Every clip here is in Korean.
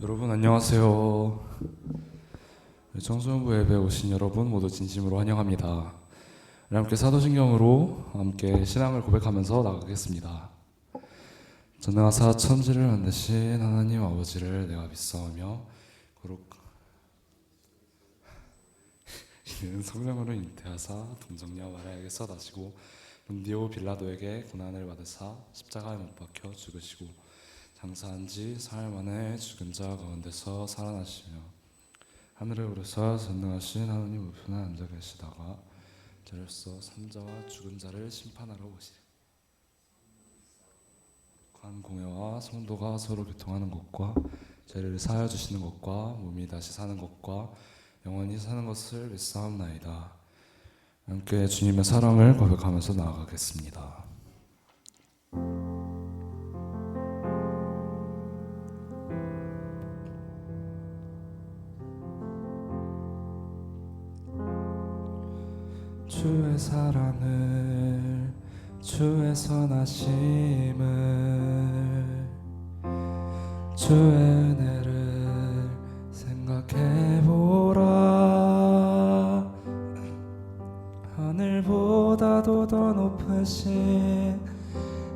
여러분 안녕하세요. 청소년부 예배에 오신 여러분 모두 진심으로 환영합니다. 우리 함께 사도신경으로 함께 신앙을 고백하면서 나가겠습니다. 전능하사 천지를 만드신 하나님 아버지를 내가 믿사오며 거룩 이는 성령으로 잉태하사 동정녀 마리아에게서 나시고 본디오 빌라도에게 고난을 받으사 십자가에 못 박혀 죽으시고 장사한 지 사흘 만에 죽은 자 가운데서 살아나시며 하늘에 오르사 전능하신 하나님 우편에 앉아 계시다가 저로서 산자와 죽은 자를 심판하러 오시리. 관공회와 성도가 서로 교통하는 것과 죄를 사하여 주시는 것과 몸이 다시 사는 것과 영원히 사는 것을 믿사옵나이다. 함께 주님의 사랑을 고백하면서 나아가겠습니다. 주의 사랑을 주의 선하심을 주의 은혜를 생각해보라. 하늘보다도 더 높으신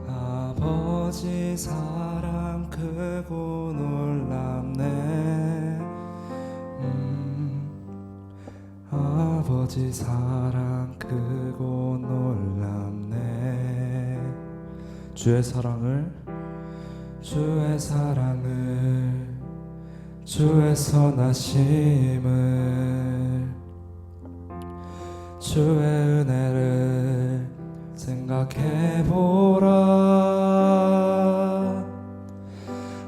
아버지 사랑 크고 놀랍네. 아버지 사랑 크고 놀랍네. 주의 사랑을 주의 선하심을 주의 은혜를 생각해보라.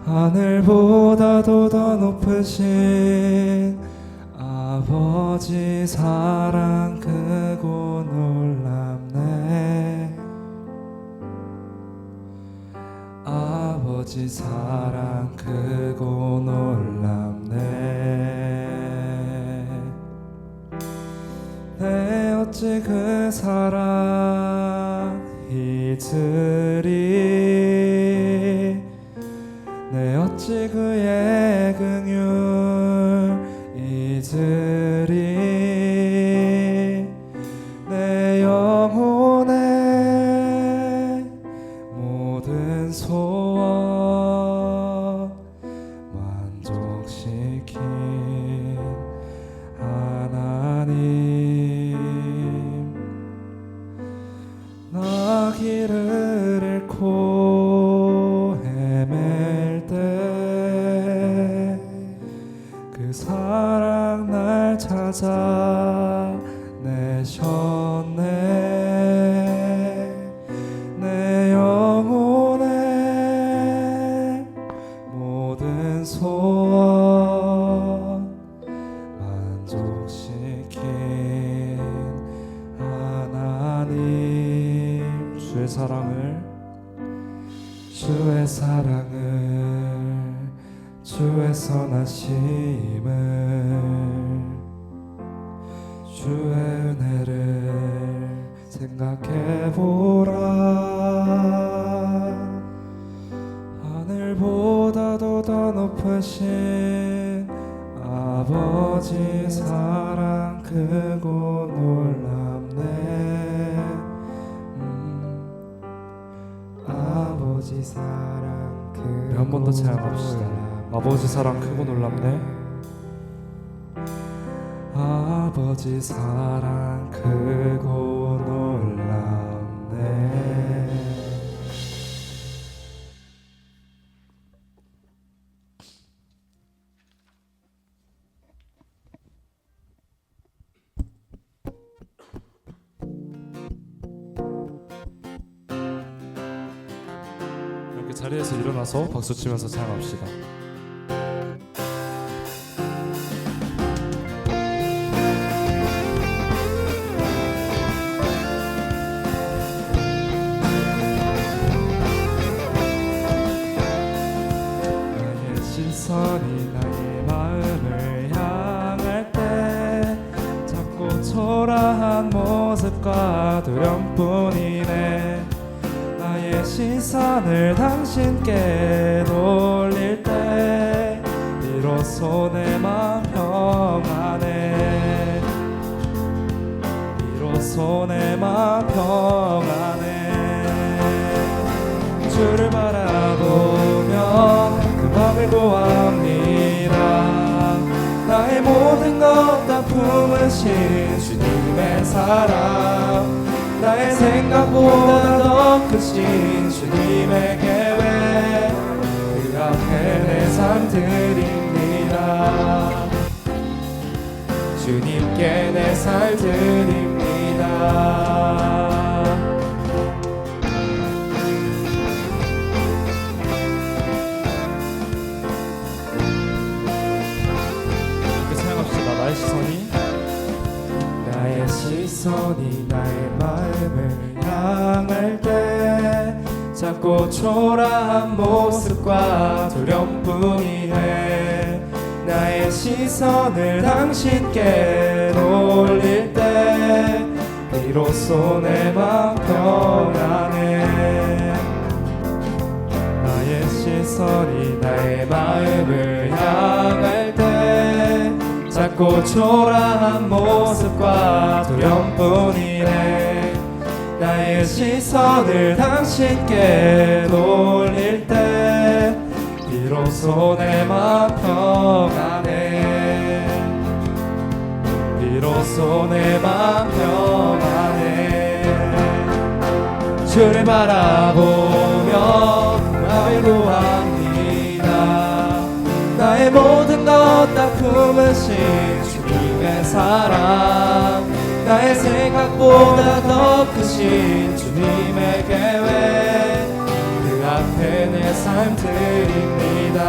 하늘보다도 더 높으신 아버지 사랑 크고 놀랍네. 아버지 사랑 크고 놀랍네. 내 어찌 그 사랑 잊으리. 내 어찌 그의 긍휼 잊으리. 내 영혼의 모든 소원 만족시킨 하나님. 나 길을 잃고 헤맬 때 그 사랑 날 찾아내셨네. 내 영혼의 모든 소원 만족시킨 하나님. 주의 사랑을 주의 선하심을 주의 은혜를 생각해보라. 하늘보다도 더 높으신 아버지 사랑 크고 놀랍네. 아버지 사랑 크고 한 번 더 찬양합시다. 아버지 사랑 크고 놀랍네. 아버지 사랑 크고 놀랍네. 이렇게 자리에서 일어나서 박수 치면서 찬양합시다. 시선이 나의 마음을 향할 때 작고 초라한 모습과 두려움뿐이네. 시선을 당신께 돌릴 때 비로소 내 맘 평안해 비로소 내 맘 평안해 주를 바라보며 그 맘을 구합니다 나의 모든 것 다 품으신 주님의 사랑 나의 생각보다 더 크신 주님의 계획 그 앞에 내 삶 드립니다 주님께 내 삶 드립니다 이렇게 생각합시다 나의 시선이 나의 마음을 향할 때 작고 초라한 모습과 두려움뿐이네 나의 시선을 당신께 돌릴 때 비로소 내 맘 평안해 나의 시선이 나의 마음을 향할 때 작고 초라한 모습과 두려움뿐이네 나의 시선을 당신께 돌릴 때 비로소 내 맘 평안해 비로소 내 맘 평안해 주를 바라보며 나를 구합니다 나의 모든 것 다 품으신 주님의 사랑 나의 생각보다 더 크신 주님의 계획 그 앞에 내 삶 드립니다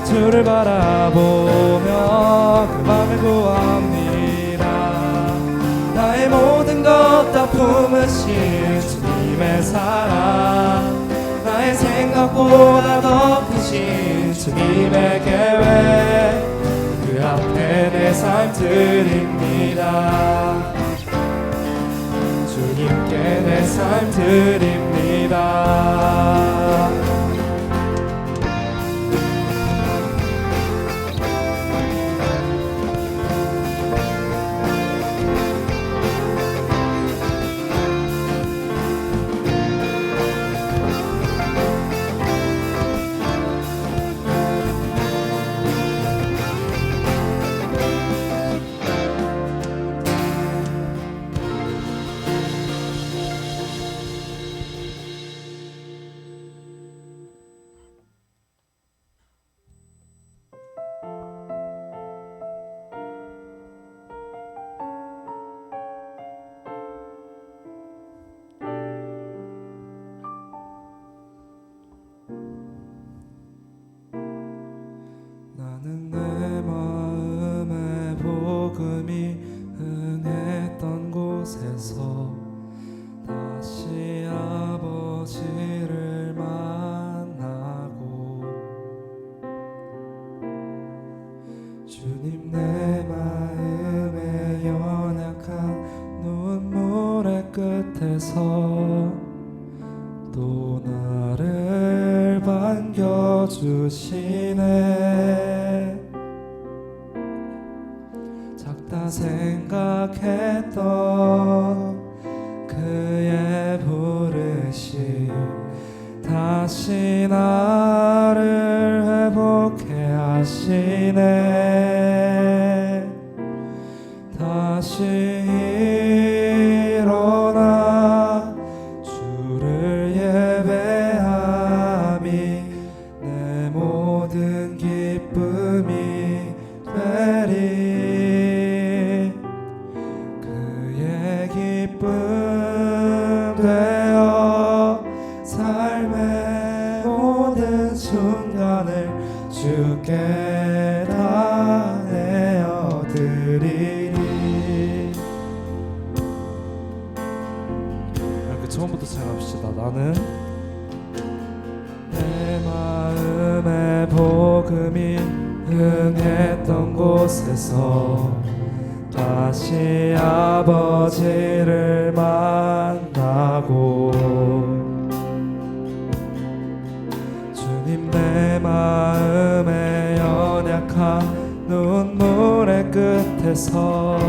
주를 바라보며 그 맘을 구합니다 나의 모든 것 다 품으신 주님의 사랑 나의 생각보다 더 크신 주님의 계획 그 앞에 내 삶 드립니다 주님께 내 삶 드립니다 나는 내 마음에 복음이 흥했던 곳에서 다시 아버지를 만나고 주님 내 마음에 연약한 눈물의 끝에서 또 나를 반겨주시네 작다 생각했던 그의 부르심 다시 나를 회복해 하시네 다시 일어나 주를 예배함이 내 모든 기쁨이 되리 그의 기쁨 되어 삶의 모든 순간을 주께 다 내어드리리 이렇게 처음부터 생각합시다 나는 내 마음에 복음이 흥했던 곳에서 다시 아버지를 만나고 주님 내 마음 곳에서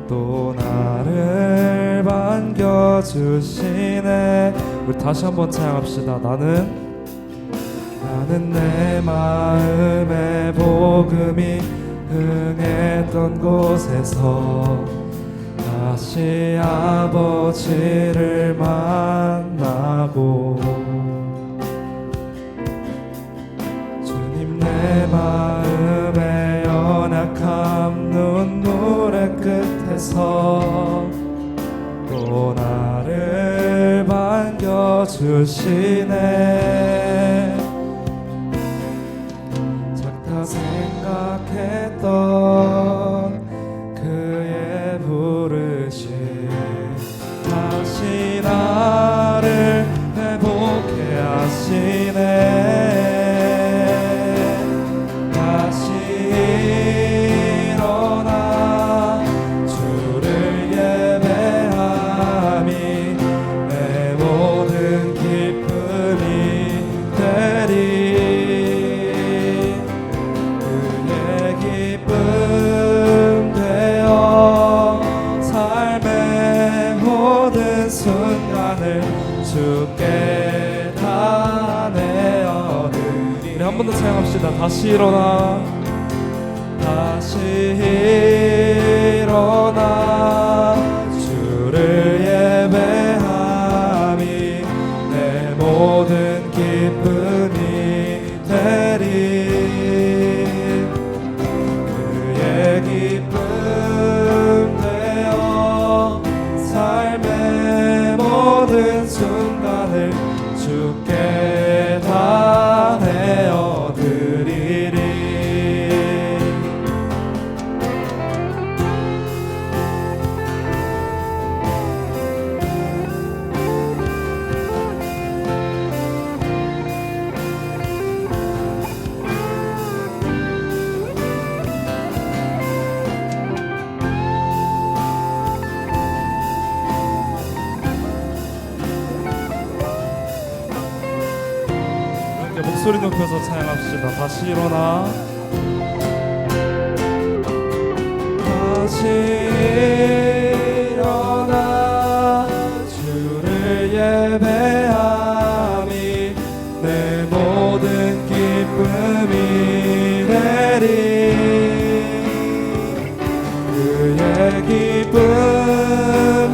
또 나를 반겨주시네. 우리 다시 한번 찬양합시다. 나는 내 마음의 복음이 흥했던 곳에서 다시 아버지를 만나고 주님 내 마음의 연약함 눈물의 끝에서 또 나를 반겨주시네. 작다 생각했던 그의 부르심 다시 나를 회복해 하시네. 다시 일어나 주를 예배함이 내 모든 기쁨이 되리. 그의 기쁨 되어 삶의 모든 순간을 주께 다 내어드리. 우리 한 번 더 찬양합시다. 다시 일어나 다시 일어나 주를 예배함이 내 모든 기쁨이 되리. 그의 기쁨 되어 삶의 모든 순간을 주께 다 내어드리리. 이렇게 목소리 높여서 찬양합시다. 다시 일어나 다시 일어나 주를 예배함이 내 모든 기쁨이 되리. 그의 기쁨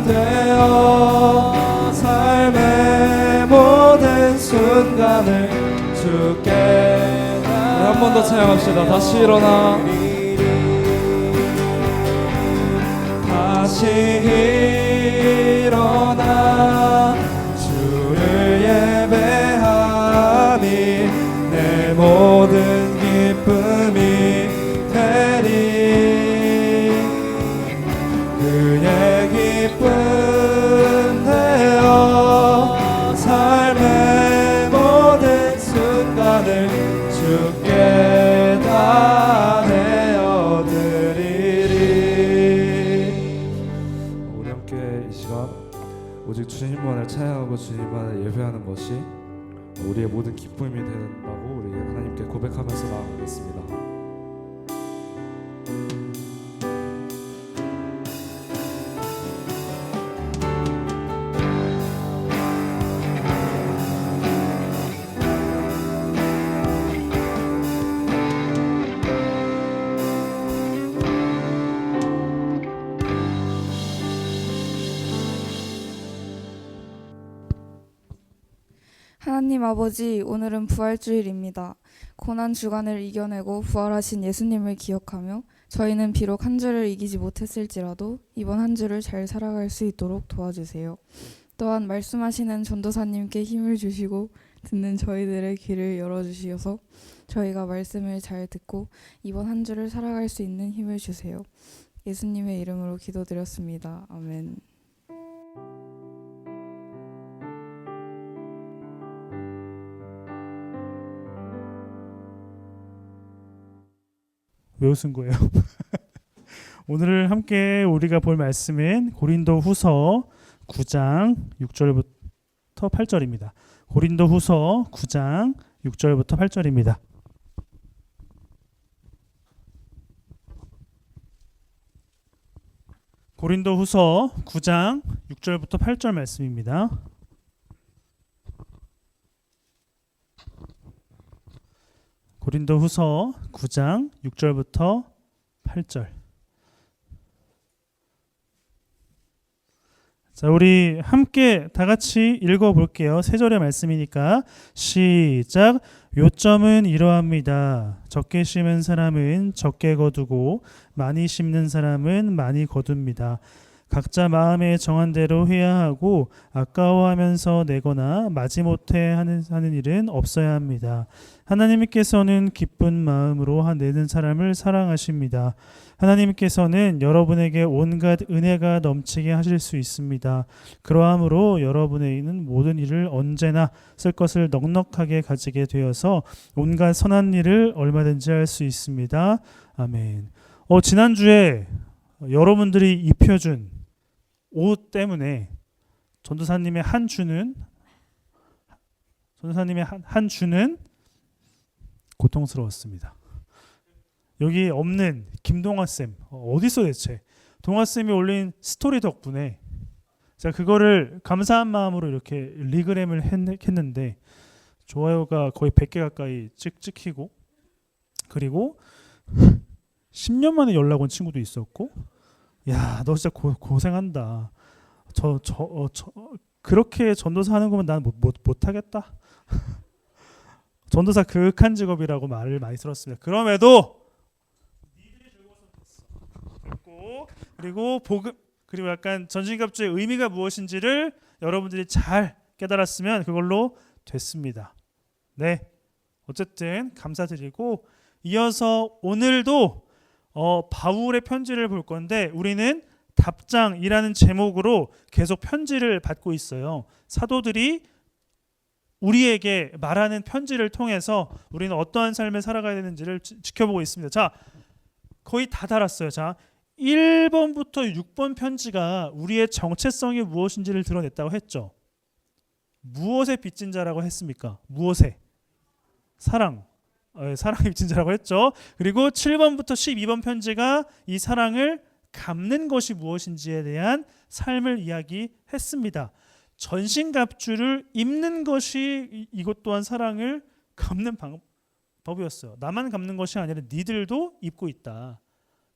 되어 삶의 모든 순간을 주께 한 번 더 찬양합시다. 다시 일어나 다시 일어나 주를 예배함이 내 모든 기쁨이 되리. 그의 기쁨 되어 삶의 모든 순간을 주께 다 내어드리리. 우리 함께 이 시간 오직 주님만을 찬양하고 주님만을 예배하는 것이 우리의 모든 기쁨이 된다고 우리 하나님께 고백하면서 나아가겠습니다. 하나님 아버지, 오늘은 부활주일입니다. 고난 주간을 이겨내고 부활하신 예수님을 기억하며 저희는 비록 한 주를 이기지 못했을지라도 이번 한 주를 잘 살아갈 수 있도록 도와주세요. 또한 말씀하시는 전도사님께 힘을 주시고 듣는 저희들의 귀를 열어주시어서 저희가 말씀을 잘 듣고 이번 한 주를 살아갈 수 있는 힘을 주세요. 예수님의 이름으로 기도드렸습니다. 아멘. 왜 웃은 거예요? 오늘 함께 우리가 볼 말씀은 고린도후서 9장 6절부터 8절입니다. 고린도후서 9장 6절부터 8절입니다. 고린도후서 9장 6절부터 8절 말씀입니다. 고린도후서 9장 6절부터 8절. 자, 우리 함께 다 같이 읽어 볼게요. 세 절의 말씀이니까 시작. 요점은 이러합니다. 적게 심은 사람은 적게 거두고 많이 심는 사람은 많이 거둡니다. 각자 마음에 정한 대로 해야 하고 아까워하면서 내거나 마지못해 하는 일은 없어야 합니다. 하나님께서는 기쁜 마음으로 내는 사람을 사랑하십니다. 하나님께서는 여러분에게 온갖 은혜가 넘치게 하실 수 있습니다. 그러함으로 여러분의 있는 모든 일을 언제나 쓸 것을 넉넉하게 가지게 되어서 온갖 선한 일을 얼마든지 할 수 있습니다. 아멘. 지난주에 여러분들이 입혀준 옷 때문에 전도사님의 한 주는 고통스러웠습니다. 여기 없는 김동아 쌤 어디 있어 대체? 동아 쌤이 올린 스토리 덕분에 제가 그거를 감사한 마음으로 이렇게 리그램을 했는데 좋아요가 거의 100개 가까이 찍히고, 그리고 10년 만에 연락 온 친구도 있었고, 야, 너 진짜 고생한다. 그렇게 전도사 하는 거면 난 못 하겠다. 전도사 극한 직업이라고 말을 많이 들었습니다. 그럼에도 니들이 즐거웠으면 됐어. 그리고 복음, 그리고 약간 전신갑주의 의미가 무엇인지를 여러분들이 잘 깨달았으면 그걸로 됐습니다. 네, 어쨌든 감사드리고, 이어서 오늘도 바울의 편지를 볼 건데, 우리는 답장이라는 제목으로 계속 편지를 받고 있어요. 사도들이 우리에게 말하는 편지를 통해서 우리는 어떠한 삶을 살아가야 되는지를 지켜보고 있습니다. 자, 거의 다 달았어요. 자, 1번부터 6번 편지가 우리의 정체성이 무엇인지를 드러냈다고 했죠. 무엇에 빚진 자라고 했습니까? 무엇에? 사랑. 사랑에 빚진 자라고 했죠. 그리고 7번부터 12번 편지가 이 사랑을 갚는 것이 무엇인지에 대한 삶을 이야기했습니다. 전신갑주를 입는 것이 이것 또한 사랑을 갚는 방법이었어요. 나만 갚는 것이 아니라 니들도 입고 있다.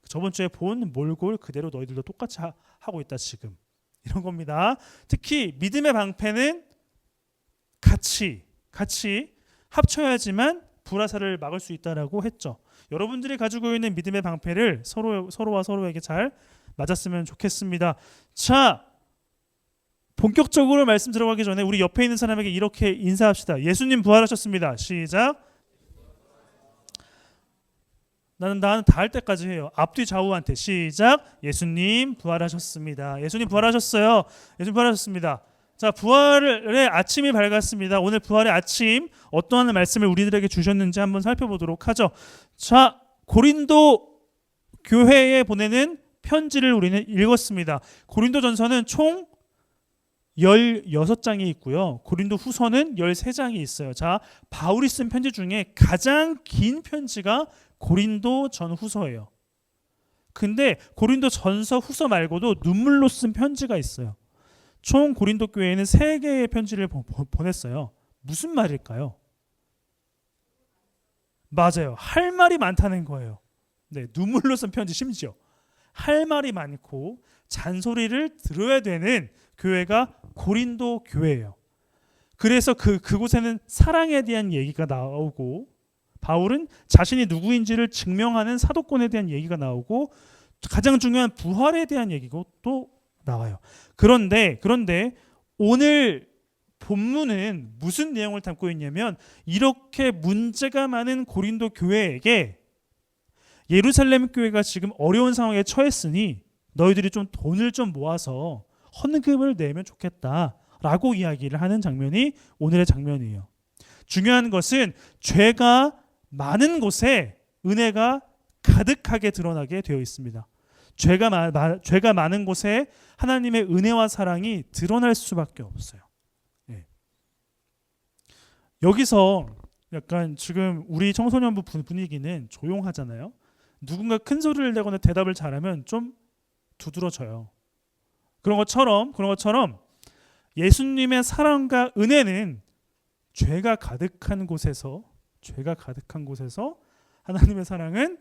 저번 주에 본 몰골 그대로 너희들도 똑같이 하고 있다 지금. 이런 겁니다. 특히 믿음의 방패는 같이 합쳐야지만 불화살을 막을 수 있다라고 했죠. 여러분들이 가지고 있는 믿음의 방패를 서로와 서로에게 잘 맞았으면 좋겠습니다. 자, 본격적으로 말씀 들어가기 전에 우리 옆에 있는 사람에게 이렇게 인사합시다. 예수님 부활하셨습니다. 시작. 나는 다 할 때까지 해요. 앞뒤 좌우한테 시작. 예수님 부활하셨습니다. 예수님 부활하셨어요. 예수님 부활하셨습니다. 자, 부활의 아침이 밝았습니다. 오늘 부활의 아침 어떠한 말씀을 우리들에게 주셨는지 한번 살펴보도록 하죠. 자, 고린도 교회에 보내는 편지를 우리는 읽었습니다. 고린도전서는 총 16장이 있고요. 고린도 후서는 13장이 있어요. 자, 바울이 쓴 편지 중에 가장 긴 편지가 고린도 전후서예요. 근데 고린도 전서 후서 말고도 눈물로 쓴 편지가 있어요. 총 고린도 교회에는 3개의 편지를 보냈어요. 무슨 말일까요? 맞아요. 할 말이 많다는 거예요. 네, 눈물로 쓴 편지, 심지어 할 말이 많고 잔소리를 들어야 되는 교회가 고린도 교회예요. 그래서 그곳에는 사랑에 대한 얘기가 나오고, 바울은 자신이 누구인지를 증명하는 사도권에 대한 얘기가 나오고, 가장 중요한 부활에 대한 얘기가 또 나와요. 그런데 오늘 본문은 무슨 내용을 담고 있냐면, 이렇게 문제가 많은 고린도 교회에게 예루살렘 교회가 지금 어려운 상황에 처했으니 너희들이 좀 돈을 좀 모아서 헌금을 내면 좋겠다라고 이야기를 하는 장면이 오늘의 장면이에요. 중요한 것은 죄가 많은 곳에 은혜가 가득하게 드러나게 되어 있습니다. 죄가 많은 곳에 하나님의 은혜와 사랑이 드러날 수밖에 없어요. 네. 여기서 약간 지금 우리 청소년부 분위기는 조용하잖아요. 누군가 큰 소리를 내거나 대답을 잘하면 좀 두드러져요. 그런 것처럼 예수님의 사랑과 은혜는 죄가 가득한 곳에서 하나님의 사랑은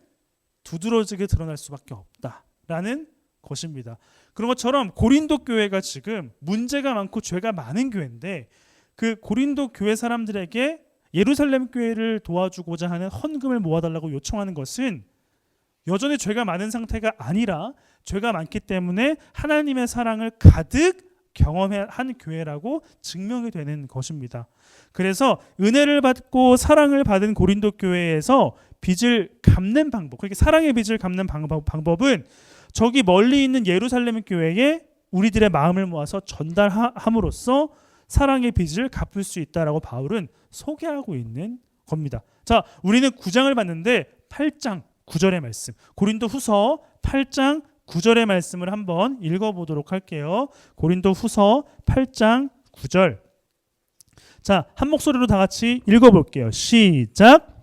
두드러지게 드러날 수밖에 없다라는 것입니다. 그런 것처럼 고린도 교회가 지금 문제가 많고 죄가 많은 교회인데 그 고린도 교회 사람들에게 예루살렘 교회를 도와주고자 하는 헌금을 모아달라고 요청하는 것은 여전히 죄가 많은 상태가 아니라 죄가 많기 때문에 하나님의 사랑을 가득 경험한 교회라고 증명이 되는 것입니다. 그래서 은혜를 받고 사랑을 받은 고린도 교회에서 빚을 갚는 방법, 그러니까 사랑의 빚을 갚는 방법은 저기 멀리 있는 예루살렘 교회에 우리들의 마음을 모아서 전달함으로써 사랑의 빚을 갚을 수 있다라고 바울은 소개하고 있는 겁니다. 자, 우리는 9장을 봤는데 8장 9절의 말씀, 고린도 후서 8장 9절의 말씀을 한번 읽어보도록 할게요. 고린도 후서 8장 9절. 자, 한 목소리로 다 같이 읽어볼게요. 시작.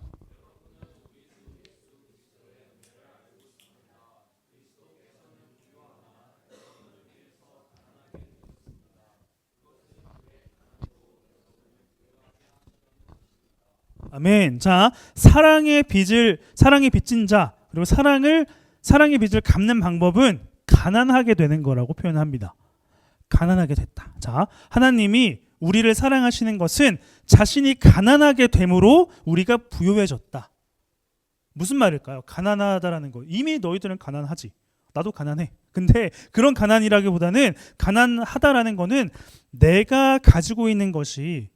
아멘. 자, 사랑의 빚진 자, 그리고 사랑의 빚을 갚는 방법은 가난하게 되는 거라고 표현합니다. 가난하게 됐다. 자, 하나님이 우리를 사랑하시는 것은 자신이 가난하게 됨으로 우리가 부유해졌다. 무슨 말일까요? 가난하다라는 거. 이미 너희들은 가난하지. 나도 가난해. 근데 그런 가난이라기보다는 가난하다라는 거는 내가 가지고 있는 것이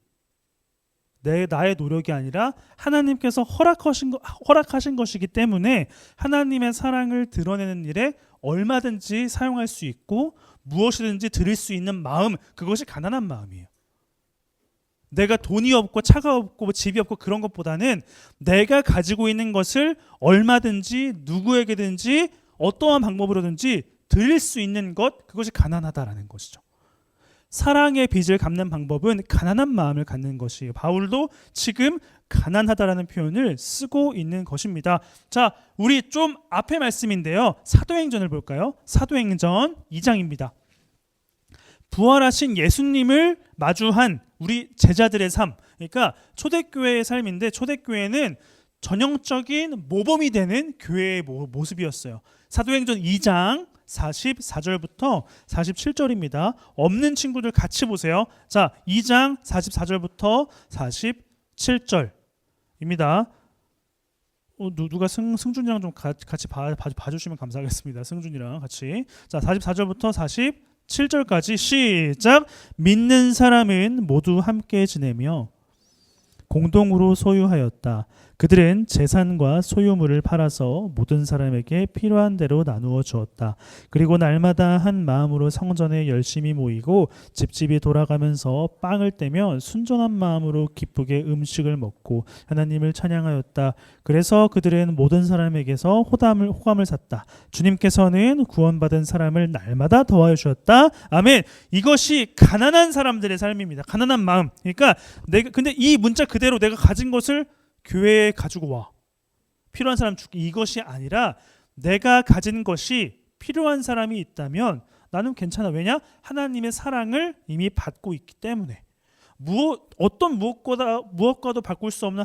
나의 노력이 아니라 하나님께서 허락하신 것이기 때문에 하나님의 사랑을 드러내는 일에 얼마든지 사용할 수 있고 무엇이든지 드릴 수 있는 마음, 그것이 가난한 마음이에요. 내가 돈이 없고 차가 없고 집이 없고 그런 것보다는 내가 가지고 있는 것을 얼마든지 누구에게든지 어떠한 방법으로든지 드릴 수 있는 것, 그것이 가난하다라는 것이죠. 사랑의 빚을 갚는 방법은 가난한 마음을 갖는 것이에요. 바울도 지금 가난하다라는 표현을 쓰고 있는 것입니다. 자, 우리 좀 앞에 말씀인데요. 사도행전을 볼까요? 사도행전 2장입니다. 부활하신 예수님을 마주한 우리 제자들의 삶, 그러니까 초대교회의 삶인데 초대교회는 전형적인 모범이 되는 교회의 모습이었어요. 사도행전 2장 44절부터 47절입니다. 없는 친구들 같이 보세요. 자, 2장 44절부터 47절입니다. 누가 승준이랑 좀 같이 봐주시면 감사하겠습니다. 승준이랑 같이. 자, 44절부터 47절까지 시작. 믿는 사람은 모두 함께 지내며 공동으로 소유하였다. 그들은 재산과 소유물을 팔아서 모든 사람에게 필요한 대로 나누어 주었다. 그리고 날마다 한 마음으로 성전에 열심히 모이고 집집이 돌아가면서 빵을 떼며 순전한 마음으로 기쁘게 음식을 먹고 하나님을 찬양하였다. 그래서 그들은 모든 사람에게서 호감을 샀다. 주님께서는 구원받은 사람을 날마다 더하여 주었다. 아멘. 이것이 가난한 사람들의 삶입니다. 가난한 마음. 그러니까 근데 이 문자 그대로 내가 가진 것을 교회에 가지고 와. 필요한 사람 주기, 이것이 아니라 내가 가진 것이 필요한 사람이 있다면 나는 괜찮아. 왜냐? 하나님의 사랑을 이미 받고 있기 때문에. 무엇과도 바꿀 수 없는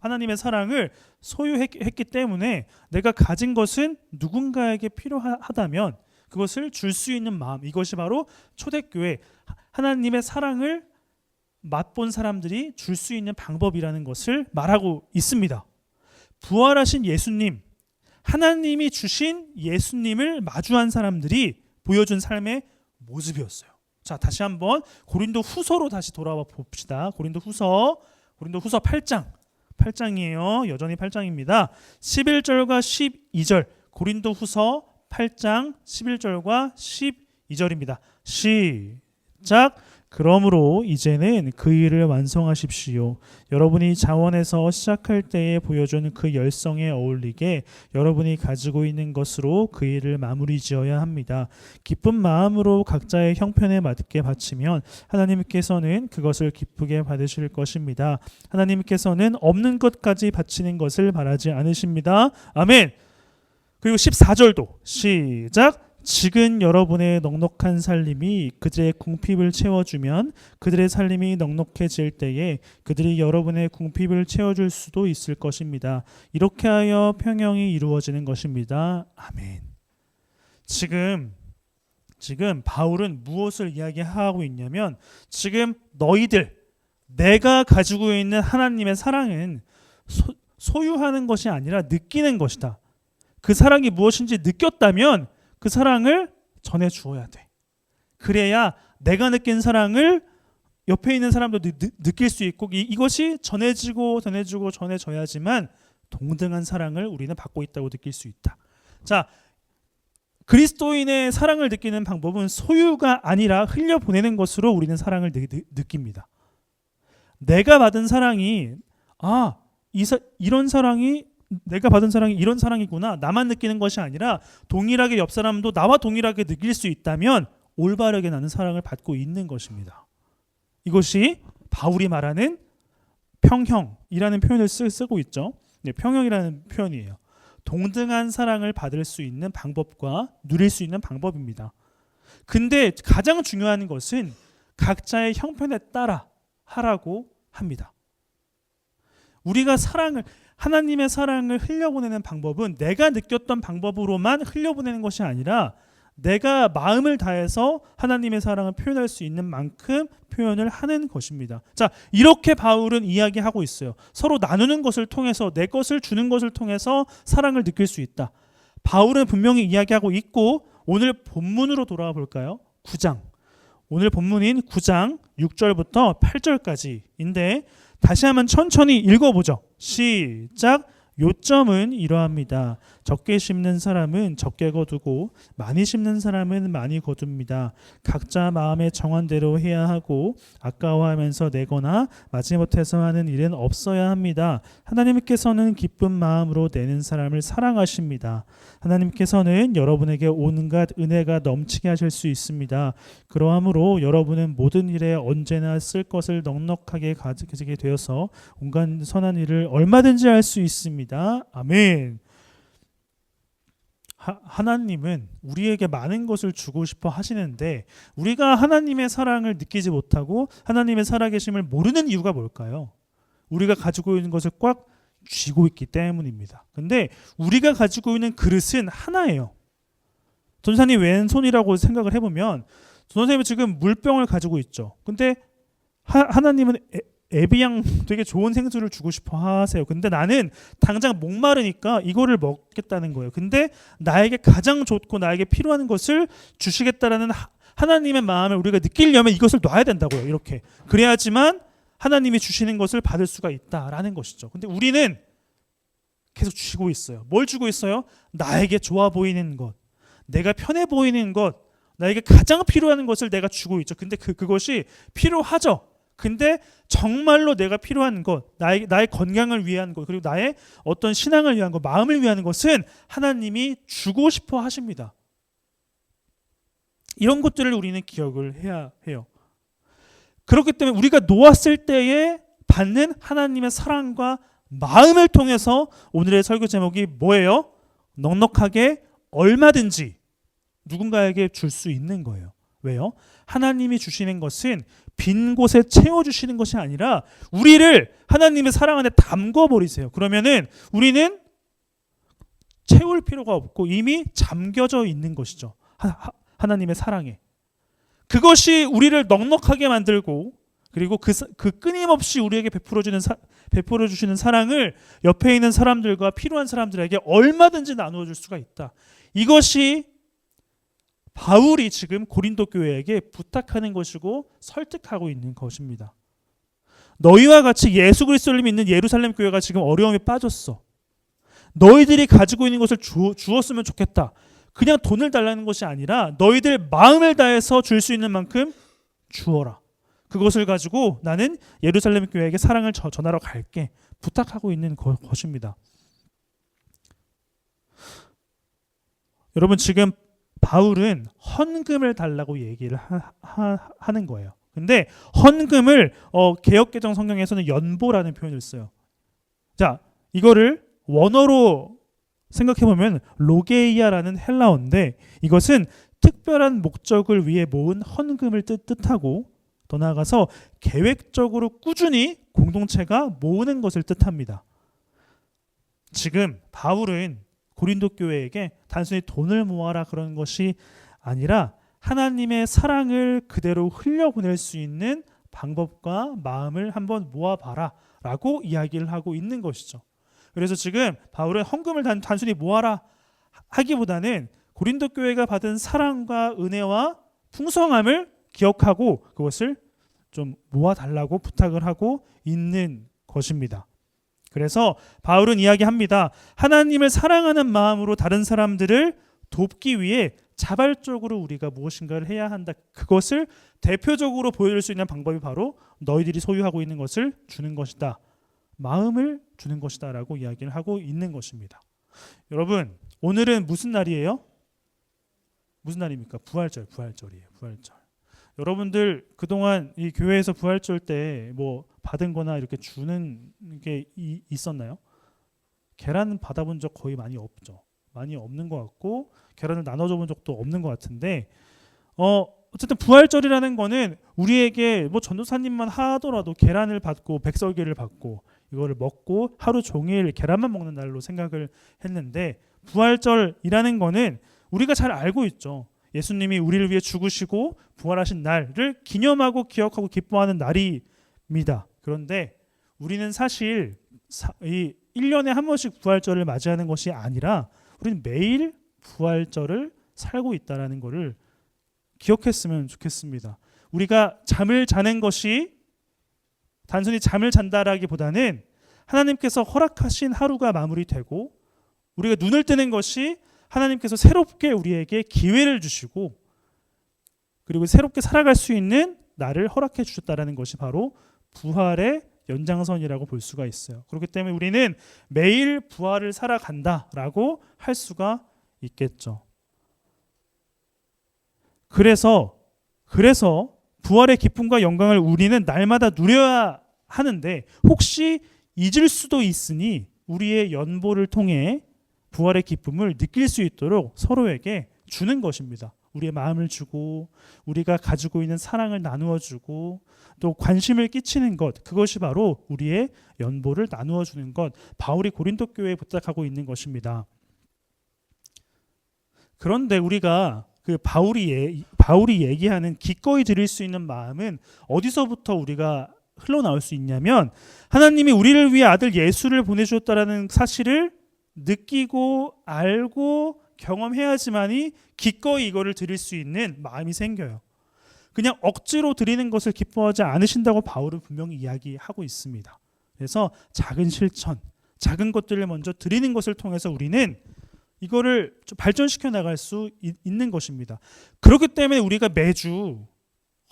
하나님의 사랑을 소유했기 때문에 내가 가진 것은 누군가에게 필요하다면 그것을 줄 수 있는 마음, 이것이 바로 초대교회, 하나님의 사랑을 맛본 사람들이 줄 수 있는 방법이라는 것을 말하고 있습니다. 부활하신 예수님, 하나님이 주신 예수님을 마주한 사람들이 보여준 삶의 모습이었어요. 자, 다시 한번 고린도 후서로 다시 돌아와 봅시다. 고린도 후서 8장이에요. 여전히 8장입니다. 11절과 12절, 고린도 후서 8장 11절과 12절입니다. 시작. 그러므로 이제는 그 일을 완성하십시오. 여러분이 자원에서 시작할 때에 보여준 그 열성에 어울리게 여러분이 가지고 있는 것으로 그 일을 마무리 지어야 합니다. 기쁜 마음으로 각자의 형편에 맞게 바치면 하나님께서는 그것을 기쁘게 받으실 것입니다. 하나님께서는 없는 것까지 바치는 것을 바라지 않으십니다. 아멘. 그리고 14절도 시작. 지금 여러분의 넉넉한 살림이 그들의 궁핍을 채워주면 그들의 살림이 넉넉해질 때에 그들이 여러분의 궁핍을 채워줄 수도 있을 것입니다. 이렇게 하여 평형이 이루어지는 것입니다. 아멘. 지금 바울은 무엇을 이야기하고 있냐면 지금 너희들 내가 가지고 있는 하나님의 사랑은 소유하는 것이 아니라 느끼는 것이다. 그 사랑이 무엇인지 느꼈다면 그 사랑을 전해 주어야 돼. 그래야 내가 느낀 사랑을 옆에 있는 사람도 느낄 수 있고 이것이 전해져야지만 동등한 사랑을 우리는 받고 있다고 느낄 수 있다. 자, 그리스도인의 사랑을 느끼는 방법은 소유가 아니라 흘려보내는 것으로 우리는 사랑을 느낍니다. 내가 받은 사랑이 이런 사랑이 내가 받은 사랑이 이런 사랑이구나. 나만 느끼는 것이 아니라 동일하게 옆 사람도 나와 동일하게 느낄 수 있다면 올바르게 나는 사랑을 받고 있는 것입니다. 이것이 바울이 말하는 평형이라는 표현을 쓰고 있죠. 네, 평형이라는 표현이에요. 동등한 사랑을 받을 수 있는 방법과 누릴 수 있는 방법입니다. 근데 가장 중요한 것은 각자의 형편에 따라 하라고 합니다. 우리가 하나님의 사랑을 흘려보내는 방법은 내가 느꼈던 방법으로만 흘려보내는 것이 아니라 내가 마음을 다해서 하나님의 사랑을 표현할 수 있는 만큼 표현을 하는 것입니다. 자, 이렇게 바울은 이야기하고 있어요. 서로 나누는 것을 통해서 내 것을 주는 것을 통해서 사랑을 느낄 수 있다. 바울은 분명히 이야기하고 있고 오늘 본문으로 돌아와 볼까요? 9장. 오늘 본문인 9장 6절부터 8절까지인데 다시 한번 천천히 읽어보죠. 시작. 요점은 이러합니다. 적게 심는 사람은 적게 거두고 많이 심는 사람은 많이 거둡니다. 각자 마음에 정한 대로 해야 하고 아까워하면서 내거나 마지못해서 하는 일은 없어야 합니다. 하나님께서는 기쁜 마음으로 내는 사람을 사랑하십니다. 하나님께서는 여러분에게 온갖 은혜가 넘치게 하실 수 있습니다. 그러하므로 여러분은 모든 일에 언제나 쓸 것을 넉넉하게 가지게 되어서 온갖 선한 일을 얼마든지 할 수 있습니다. 아멘. 하나님은 우리에게 많은 것을 주고 싶어 하시는데 우리가 하나님의 사랑을 느끼지 못하고 하나님의 살아계심을 모르는 이유가 뭘까요? 우리가 가지고 있는 것을 꽉 쥐고 있기 때문입니다. 근데 우리가 가지고 있는 그릇은 하나예요. 전사님 왼손이라고 생각을 해보면 전사님은 지금 물병을 가지고 있죠. 근데 하나님은 에비양 되게 좋은 생수를 주고 싶어 하세요. 근데 나는 당장 목마르니까 이거를 먹겠다는 거예요. 근데 나에게 가장 좋고 나에게 필요한 것을 주시겠다라는 하나님의 마음을 우리가 느끼려면 이것을 놔야 된다고요. 이렇게. 그래야지만 하나님이 주시는 것을 받을 수가 있다라는 것이죠. 근데 우리는 계속 주고 있어요. 뭘 주고 있어요? 나에게 좋아 보이는 것, 내가 편해 보이는 것, 나에게 가장 필요한 것을 내가 주고 있죠. 근데 그것이 필요하죠. 근데 정말로 내가 필요한 것, 나의 건강을 위한 것, 그리고 나의 어떤 신앙을 위한 것, 마음을 위한 것은 하나님이 주고 싶어 하십니다. 이런 것들을 우리는 기억을 해야 해요. 그렇기 때문에 우리가 놓았을 때에 받는 하나님의 사랑과 마음을 통해서 오늘의 설교 제목이 뭐예요? 넉넉하게 얼마든지 누군가에게 줄 수 있는 거예요. 왜요? 하나님이 주시는 것은 빈 곳에 채워주시는 것이 아니라 우리를 하나님의 사랑 안에 담궈버리세요. 그러면은 우리는 채울 필요가 없고 이미 잠겨져 있는 것이죠. 하나님의 사랑에. 그것이 우리를 넉넉하게 만들고 그리고 그 끊임없이 우리에게 베풀어 주시는 사랑을 옆에 있는 사람들과 필요한 사람들에게 얼마든지 나누어 줄 수가 있다. 이것이 바울이 지금 고린도 교회에게 부탁하는 것이고 설득하고 있는 것입니다. 너희와 같이 예수 그리스도를 믿는 예루살렘 교회가 지금 어려움에 빠졌어. 너희들이 가지고 있는 것을 주었으면 좋겠다. 그냥 돈을 달라는 것이 아니라 너희들 마음을 다해서 줄 수 있는 만큼 주어라. 그것을 가지고 나는 예루살렘 교회에게 사랑을 전하러 갈게. 부탁하고 있는 것입니다. 여러분 지금 바울은 헌금을 달라고 얘기를 하는 거예요. 근데 헌금을 개역개정 성경에서는 연보라는 표현을 써요. 자, 이거를 원어로 생각해보면 로게이아라는 헬라어인데 이것은 특별한 목적을 위해 모은 헌금을 뜻하고 더 나아가서 계획적으로 꾸준히 공동체가 모으는 것을 뜻합니다. 지금 바울은 고린도 교회에게 단순히 돈을 모아라 그런 것이 아니라 하나님의 사랑을 그대로 흘려보낼 수 있는 방법과 마음을 한번 모아봐라 라고 이야기를 하고 있는 것이죠. 그래서 지금 바울은 헌금을 단순히 모아라 하기보다는 고린도 교회가 받은 사랑과 은혜와 풍성함을 기억하고 그것을 좀 모아달라고 부탁을 하고 있는 것입니다. 그래서 바울은 이야기합니다. 하나님을 사랑하는 마음으로 다른 사람들을 돕기 위해 자발적으로 우리가 무엇인가를 해야 한다. 그것을 대표적으로 보여줄 수 있는 방법이 바로 너희들이 소유하고 있는 것을 주는 것이다. 마음을 주는 것이다 라고 이야기를 하고 있는 것입니다. 여러분, 오늘은 무슨 날이에요? 무슨 날입니까? 부활절이에요. 부활절. 여러분들 그동안 이 교회에서 부활절 때 뭐 받은 거나 이렇게 주는 게 있었나요? 계란 받아본 적 거의 많이 없죠. 많이 없는 것 같고 계란을 나눠줘 본 적도 없는 것 같은데 어쨌든 부활절이라는 거는 우리에게 뭐 전도사님만 하더라도 계란을 받고 백설기를 받고 이거를 먹고 하루 종일 계란만 먹는 날로 생각을 했는데 부활절이라는 거는 우리가 잘 알고 있죠. 예수님이 우리를 위해 죽으시고 부활하신 날을 기념하고 기억하고 기뻐하는 날입니다. 그런데 우리는 사실 이 1년에 한 번씩 부활절을 맞이하는 것이 아니라 우리는 매일 부활절을 살고 있다는 것을 기억했으면 좋겠습니다. 우리가 잠을 자는 것이 단순히 잠을 잔다라기보다는 하나님께서 허락하신 하루가 마무리되고 우리가 눈을 뜨는 것이 하나님께서 새롭게 우리에게 기회를 주시고 그리고 새롭게 살아갈 수 있는 날을 허락해 주셨다는 것이 바로 부활의 연장선이라고 볼 수가 있어요. 그렇기 때문에 우리는 매일 부활을 살아간다라고 할 수가 있겠죠. 그래서 부활의 기쁨과 영광을 우리는 날마다 누려야 하는데 혹시 잊을 수도 있으니 우리의 연보를 통해 부활의 기쁨을 느낄 수 있도록 서로에게 주는 것입니다. 우리의 마음을 주고 우리가 가지고 있는 사랑을 나누어 주고 또 관심을 끼치는 것, 그것이 바로 우리의 연보를 나누어 주는 것, 바울이 고린도 교회에 부탁하고 있는 것입니다. 그런데 우리가 그 바울이 얘기하는 기꺼이 드릴 수 있는 마음은 어디서부터 우리가 흘러나올 수 있냐면 하나님이 우리를 위해 아들 예수를 보내주셨다라는 사실을 느끼고 알고 경험해야지만이 기꺼이 이거를 드릴 수 있는 마음이 생겨요. 그냥 억지로 드리는 것을 기뻐하지 않으신다고 바울은 분명히 이야기하고 있습니다. 그래서 작은 실천, 작은 것들을 먼저 드리는 것을 통해서 우리는 이거를 좀 발전시켜 나갈 수 있는 것입니다. 그렇기 때문에 우리가 매주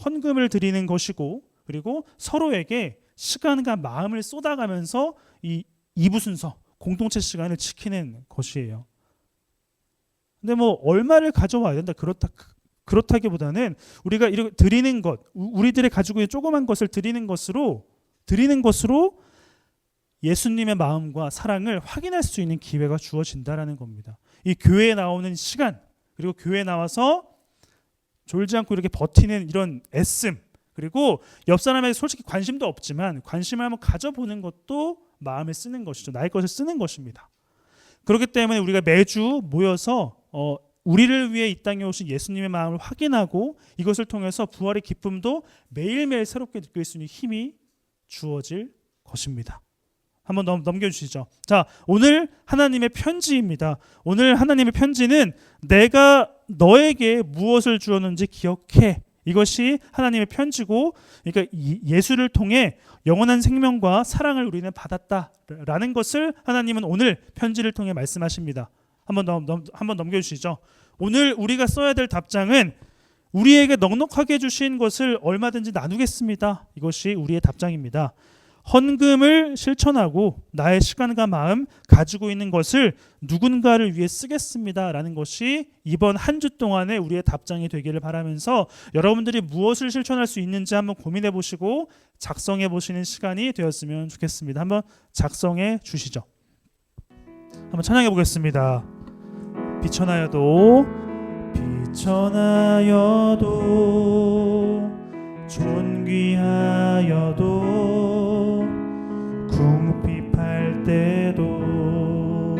헌금을 드리는 것이고 그리고 서로에게 시간과 마음을 쏟아가면서 이 2부 순서 공동체 시간을 지키는 것이에요. 근데 뭐 얼마를 가져와야 된다 그렇다기보다는 우리가 이렇게 드리는 것, 우리들이 가지고 있는 조그만 것을 드리는 것으로 예수님의 마음과 사랑을 확인할 수 있는 기회가 주어진다라는 겁니다. 이 교회에 나오는 시간 그리고 교회에 나와서 졸지 않고 이렇게 버티는 이런 애씀 그리고 옆 사람에게 솔직히 관심도 없지만 관심을 한번 가져보는 것도 마음을 쓰는 것이죠. 나의 것을 쓰는 것입니다. 그렇기 때문에 우리가 매주 모여서 우리를 위해 이 땅에 오신 예수님의 마음을 확인하고 이것을 통해서 부활의 기쁨도 매일매일 새롭게 느낄 수 있는 힘이 주어질 것입니다. 한번 넘겨주시죠. 자, 오늘 하나님의 편지입니다. 오늘 하나님의 편지는 내가 너에게 무엇을 주었는지 기억해. 이것이 하나님의 편지고, 그러니까 예수를 통해 영원한 생명과 사랑을 우리는 받았다라는 것을 하나님은 오늘 편지를 통해 말씀하십니다. 한번 넘겨주시죠. 오늘 우리가 써야 될 답장은 우리에게 넉넉하게 주신 것을 얼마든지 나누겠습니다. 이것이 우리의 답장입니다. 헌금을 실천하고 나의 시간과 마음 가지고 있는 것을 누군가를 위해 쓰겠습니다라는 것이 이번 한 주 동안의 우리의 답장이 되기를 바라면서 여러분들이 무엇을 실천할 수 있는지 한번 고민해 보시고 작성해 보시는 시간이 되었으면 좋겠습니다. 한번 작성해 주시죠. 한번 한번 찬양해 보겠습니다. 비천하여도 존귀하여도 궁핍할 때도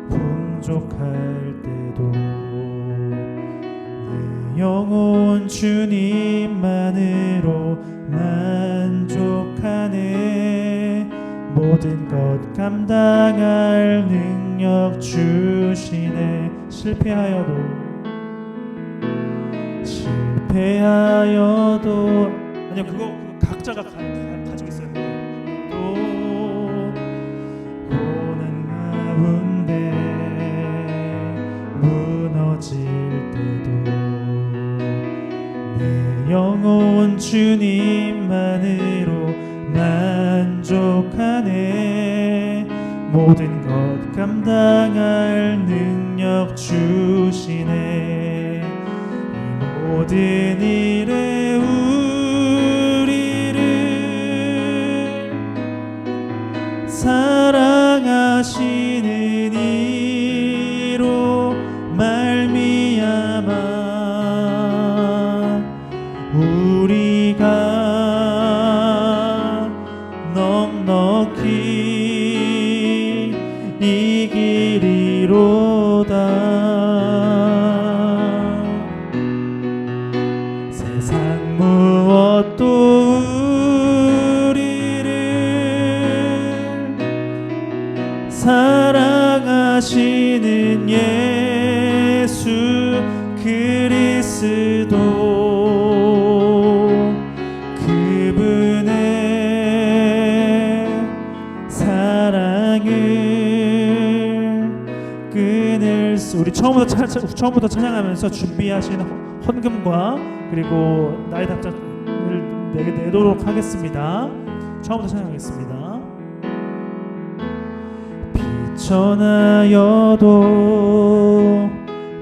풍족할 때도 내 영혼 주님만으로 만족하네. 모든 것 감당할 능력 주시네. 실패하여도 아니요, 그거 각자가 가지고 있어요. 또 고난 가운데 무너질 때도 내 영혼 주님만으로 만족하네. 모든 것 감당할 능력 주시네. 모든 일에 우리를 사랑하시는 이로 말미암아 우리가 넉넉히 이기리로다. 세상 무엇도 우리를 사랑하시는 예수 그리스도 그분의 사랑을 끊을 수. 우리 처음부터 찬양하면서 준비하신 헌금과 그리고 나의 답장을 내도록 하겠습니다. 처음부터 찬양하겠습니다. 비천하여도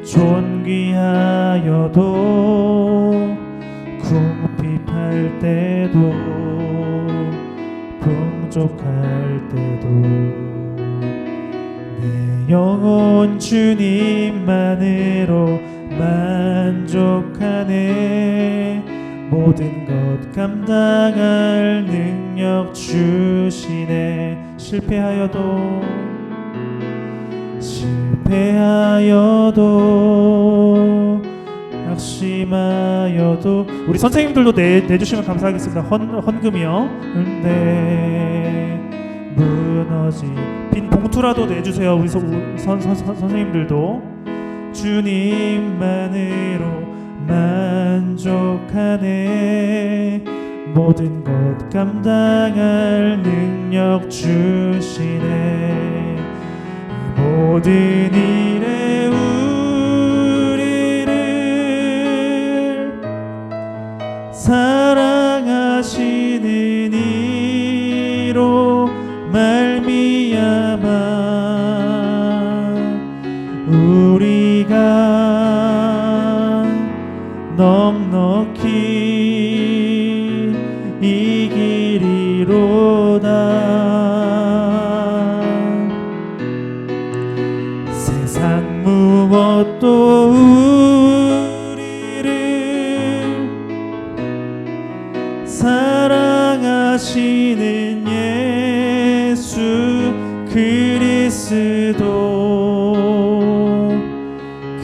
존귀하여도 궁핍할 때도 풍족할 때도 내 영혼 주님만으로 만족하네. 모든 것 감당할 능력 주시네. 실패하여도 낙심하여도 우리 선생님들도 내주시면 감사하겠습니다. 헌금이요. 근데 무너지 빈 봉투라도 내주세요. 우리 선생님들도 주님만으로 만족하네. 모든 것 감당할 능력 주시네. 모든 일에 우리를 사랑하시는 이로 말미암아 우리가 넉넉히 이기리로다. 세상 무엇도 우리를 사랑하시는 예수 그리스도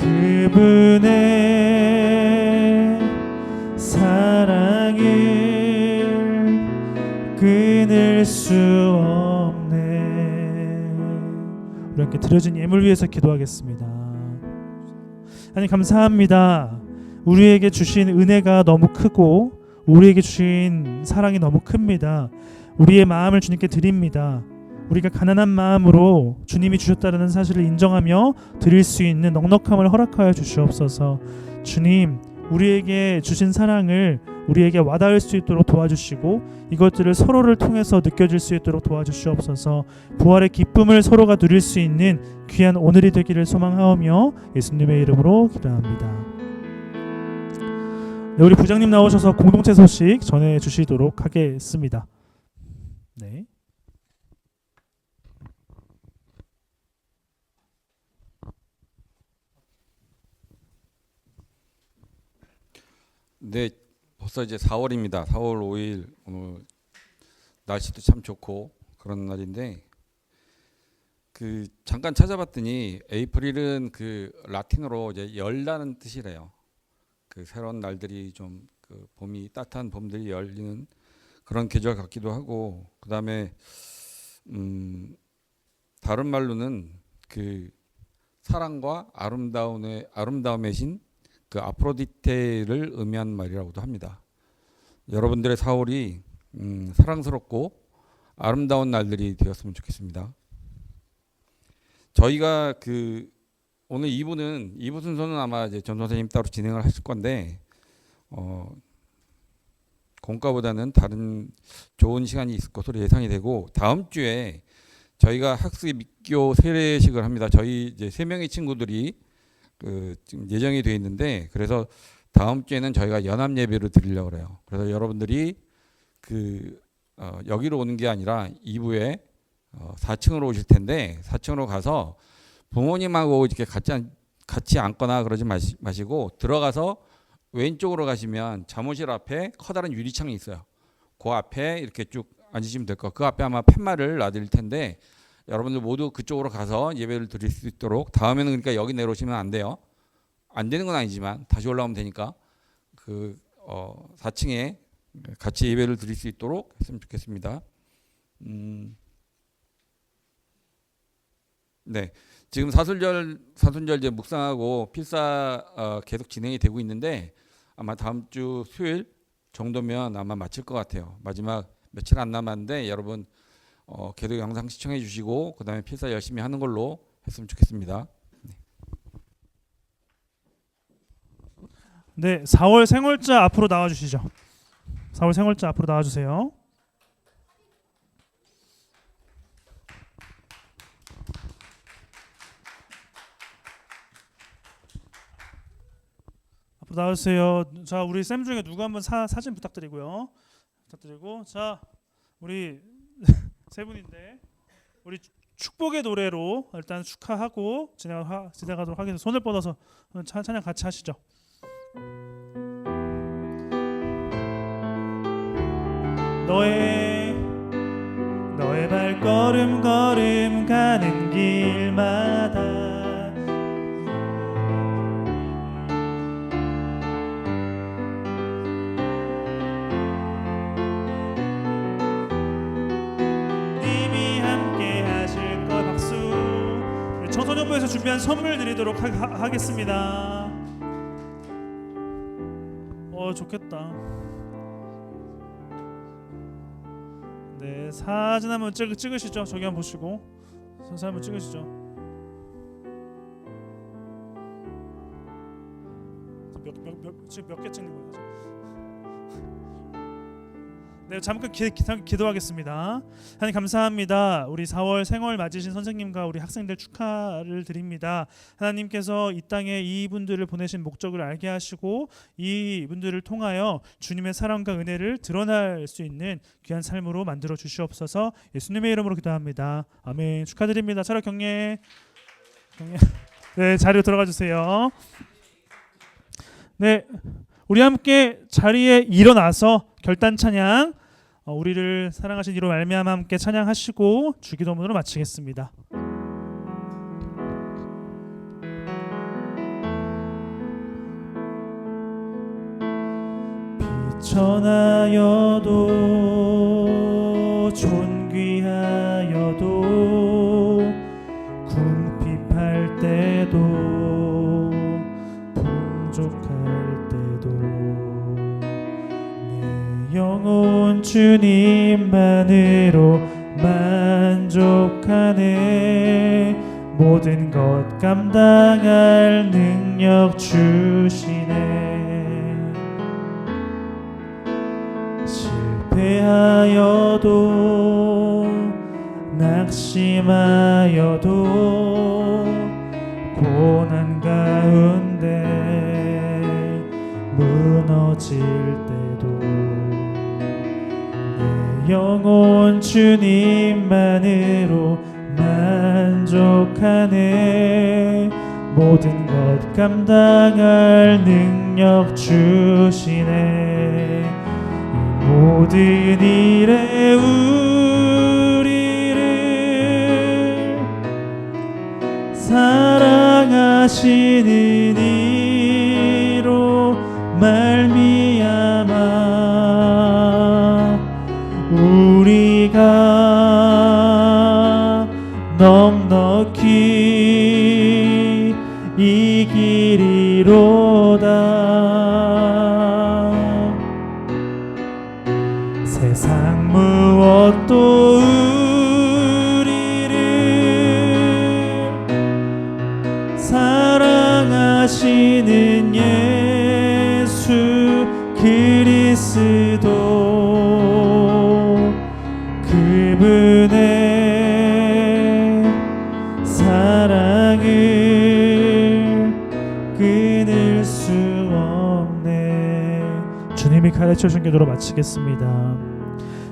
그분의 사랑을 끊을 수 없네. 우리 함께 드려진 예물 위해서 기도하겠습니다. 하나님 감사합니다. 우리에게 주신 은혜가 너무 크고 우리에게 주신 사랑이 너무 큽니다. 우리의 마음을 주님께 드립니다. 우리가 가난한 마음으로 주님이 주셨다는 사실을 인정하며 드릴 수 있는 넉넉함을 허락하여 주시옵소서. 주님, 우리에게 주신 사랑을 우리에게 와닿을 수 있도록 도와주시고 이것들을 서로를 통해서 느껴질 수 있도록 도와주시옵소서. 부활의 기쁨을 서로가 누릴 수 있는 귀한 오늘이 되기를 소망하오며 예수님의 이름으로 기도합니다. 네, 우리 부장님 나오셔서 공동체 소식 전해주시도록 하겠습니다. 네. 네, 벌써 이제 4월입니다. 4월 5일 오늘 날씨도 참 좋고 그런 날인데 그 잠깐 찾아봤더니 에이프릴은 그 라틴어로 이제 열다는 뜻이래요. 그 새로운 날들이 좀 그 봄이 따뜻한 봄들이 열리는 그런 계절 같기도 하고 그다음에 다른 말로는 그 사랑과 아름다움의 신 그 아프로디테를 의미한 말이라고도 합니다. 여러분들의 4월이 사랑스럽고 아름다운 날들이 되었으면 좋겠습니다. 저희가 그 오늘 2부 순서는 아마 이제 전 선생님 따로 진행을 하실 건데 공과보다는 다른 좋은 시간이 있을 것으로 예상이 되고 다음 주에 저희가 학습 입교 세례식을 합니다. 저희 이제 3명의 친구들이 그 지금 예정이 되어 있는데 그래서 다음 주에는 저희가 연합 예배를 드리려고 그래요. 그래서 여러분들이 그 여기로 오는 게 아니라 2부에 4층으로 오실 텐데 4층으로 가서 부모님하고 이렇게 같이 앉거나 그러지 마시고 들어가서 왼쪽으로 가시면 잠옷실 앞에 커다란 유리창이 있어요. 그 앞에 이렇게 쭉 앉으시면 될 거. 그 앞에 아마 팻말을 놔드릴 텐데 여러분들 모두 그쪽으로 가서 예배를 드릴 수 있도록 다음에는 그러니까 여기 내려오시면 안 돼요. 안 되는 건 아니지만 다시 올라오면 되니까 그 4층에 같이 예배를 드릴 수 있도록 했으면 좋겠습니다. 네, 지금 사순절 이제 묵상하고 필사 계속 진행이 되고 있는데 아마 다음 주 수요일 정도면 아마 마칠 것 같아요. 마지막 며칠 안 남았는데 여러분 계속 영상 시청해 주시고 그다음에 필사 열심히 하는 걸로 했으면 좋겠습니다. 네, 4월 생월자 앞으로 나와 주시죠. 4월 생월자 앞으로 나와 주세요. 앞으로 나와 주세요. 자, 우리 쌤 중에 누구 한번 사진 부탁드리고요. 자, 우리 세 분인데 우리 축복의 노래로 일단 축하하고 진행하도록 하겠습니다. 손을 뻗어서 찬양 같이 하시죠. 너의 발걸음 걸음 가는 길마다 님이 함께 하실 것. 박수. 청소년부에서 준비한 선물 드리도록 하겠습니다. 좋겠다. 네, 사진 한번 찍으시죠. 저기 한번 보시고 사진 한번 찍으시죠. 지금 몇 개 찍는 거예요? 네, 잠깐 기도하겠습니다. 하나님 감사합니다. 우리 4월 생월 맞으신 선생님과 우리 학생들 축하를 드립니다. 하나님께서 이 땅에 이분들을 보내신 목적을 알게 하시고 이분들을 통하여 주님의 사랑과 은혜를 드러날 수 있는 귀한 삶으로 만들어 주시옵소서. 예수님의 이름으로 기도합니다. 아멘. 축하드립니다. 차렷 경례. 네, 자리로 들어가 주세요. 네, 우리 함께 자리에 일어나서 결단 찬양, 우리를 사랑하신 이로 말미암아 함께 찬양하시고 주기도문으로 마치겠습니다. 비천하여도 존귀하여도 궁핍할 때도 풍족할 때도 내 영혼 주님만으로 만족하네. 모든 것 감당할 능력 주시네. 실패하여도 낙심하여도 고난 가운데 무너질 때도 내 영혼 주님만으로 만족하네. 모든 것 감당할 능력 주시네. 이 모든 일에 우리를 사랑하시는 이로 말미암아 우리가 넉넉히 이기리로다. 세상 무엇도 우리를 사랑하시는 예수 그리스도 그분의 사랑을 끊을 수 없네. 주님이 가르쳐 준 기도로 마치겠습니다.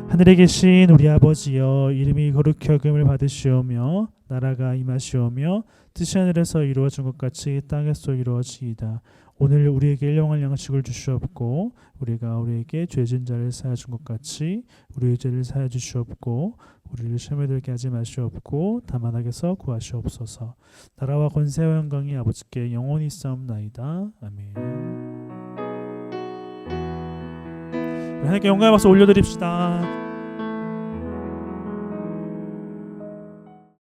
하늘에 계신 우리 아버지여, 이름이 거룩히 여김을 받으시오며 나라가 임하시오며 뜻이 하늘에서 이루어진 것 같이 땅에서 이루어지이다. 오늘 우리에게 일용할 양식을 주시옵고 우리가 우리에게 죄진 자를 사하여 준 것 같이 우리의 죄를 사하여 주시옵고 우리를 시험에 들게 하지 마시옵고 다만 악에서 구하시옵소서. 나라와 권세와 영광이 아버지께 영원히 있사옵나이다. 아멘. 하나님께 영광의 박수 올려드립시다.